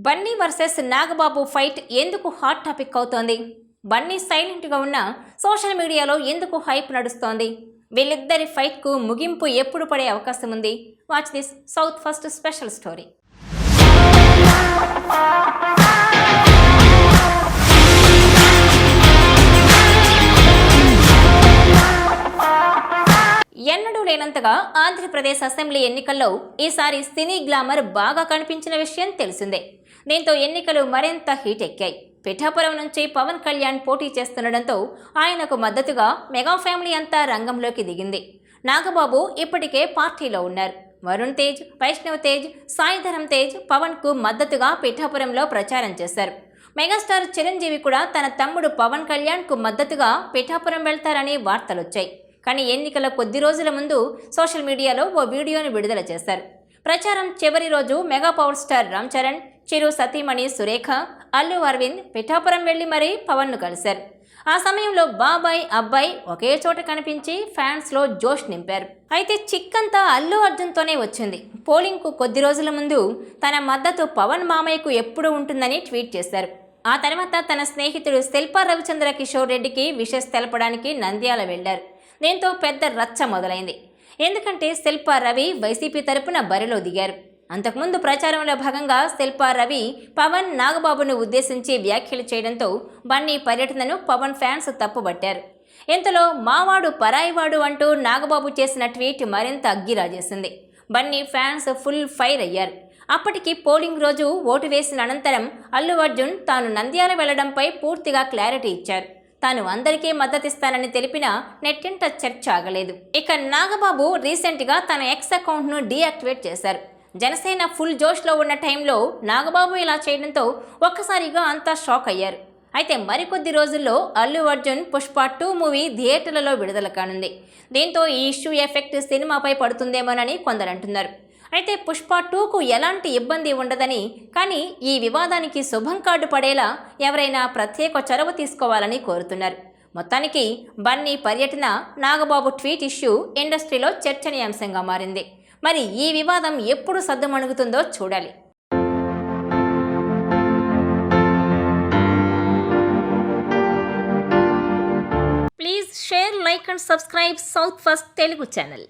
Bunny versus Nagababu fight ఎందుకు hot topic అవుతోంది? బన్నీ సైలెంట్గా ఉన్న సోషల్ మీడియాలో ఎందుకు హైప్ నడుస్తోంది? వీళ్ళిద్దరి ఫైట్కు ముగింపు ఎప్పుడు పడే అవకాశం ఉంది? Watch this south first special story. ఎన్నడూ లేనంతగా ఆంధ్రప్రదేశ్ అసెంబ్లీ ఎన్నికల్లో ఈసారి సినీ గ్లామర్ బాగా కనిపించిన విషయం తెలిసిందే. దీంతో ఎన్నికలు మరింత హీట్ ఎక్కాయి. పిఠాపురం నుంచి పవన్ కళ్యాణ్ పోటీ చేస్తుండటంతో ఆయనకు మద్దతుగా మెగా ఫ్యామిలీ అంతా రంగంలోకి దిగింది. నాగబాబు ఇప్పటికే పార్టీలో ఉన్నారు. వరుణ్ తేజ్, వైష్ణవ్ తేజ్, సాయిధరం తేజ్ పవన్కు మద్దతుగా పిఠాపురంలో ప్రచారం చేశారు. మెగాస్టార్ చిరంజీవి కూడా తన తమ్ముడు పవన్ కళ్యాణ్కు మద్దతుగా పిఠాపురం వెళ్తారని వార్తలొచ్చాయి. కానీ ఎన్నికల కొద్ది రోజుల ముందు సోషల్ మీడియాలో ఓ వీడియోను విడుదల చేశారు. ప్రచారం చివరి రోజు mega power star Ram Charan, Chiru సతీమణి సురేఖ, అల్లు అరవింద్ పిఠాపురం వెళ్లి మరీ పవన్ను కలిశారు. ఆ సమయంలో బాబాయ్ అబ్బాయి ఒకే చోట కనిపించి ఫ్యాన్స్లో జోష్ నింపారు. అయితే చిక్కంతా అల్లు అర్జున్తోనే వచ్చింది. పోలింగ్కు కొద్ది రోజుల ముందు తన మద్దతు పవన్ మామయ్యకు ఎప్పుడు ఉంటుందని ట్వీట్ చేశారు. ఆ తర్వాత తన స్నేహితుడు శిల్పా రవిచంద్ర కిషోర్ రెడ్డికి విషెస్ తెలపడానికి నంద్యాల వెళ్లారు. దీంతో పెద్ద రచ్చ మొదలైంది. ఎందుకంటే శిల్పా రవి వైసీపీ తరపున బరిలో దిగారు. అంతకుముందు ప్రచారంలో భాగంగా శిల్పా రవి పవన్ నాగబాబును ఉద్దేశించి వ్యాఖ్యలు చేయడంతో బన్నీ పర్యటనను పవన్ ఫ్యాన్స్ తప్పుబట్టారు. ఇంతలో మావాడు పరాయివాడు అంటూ నాగబాబు చేసిన ట్వీట్ మరింత అగ్గిరాజేసింది. బన్నీ ఫ్యాన్స్ ఫుల్ ఫైర్ అయ్యారు. అప్పటికి పోలింగ్ రోజు ఓటు వేసిన అనంతరం అల్లు అర్జున్ తాను నంద్యాల వెళ్లడంపై పూర్తిగా క్లారిటీ ఇచ్చారు. తాను అందరికీ మద్దతిస్తానని తెలిపినా నెట్టింట చర్చ ఆగలేదు. ఇక నాగబాబు రీసెంట్గా తన ఎక్స్ అకౌంట్ను డీయాక్టివేట్ చేశారు. జనసేన ఫుల్ జోష్లో ఉన్న టైంలో నాగబాబు ఇలా చేయడంతో ఒక్కసారిగా అంతా షాక్ అయ్యారు. అయితే మరికొద్ది రోజుల్లో అల్లు అర్జున్ పుష్ప 2 మూవీ థియేటర్లలో విడుదల కానుంది. దీంతో ఈ ఇష్యూ ఎఫెక్ట్ సినిమాపై పడుతుందేమోనని కొందరు అంటున్నారు. అయితే పుష్ప 2కు ఎలాంటి ఇబ్బంది ఉండదని, కానీ ఈ వివాదానికి శుభం కార్డు పడేలా ఎవరైనా ప్రత్యేక చొరవ తీసుకోవాలని కోరుతున్నారు. మొత్తానికి బన్నీ పర్యటన, నాగబాబు ట్వీట్ ఇష్యూ ఇండస్ట్రీలో చర్చనీయాంశంగా మారింది. మరి ఈ వివాదం ఎప్పుడు సద్దుమణుగుతుందో చూడాలి. Please share, like and subscribe south first Telugu channel.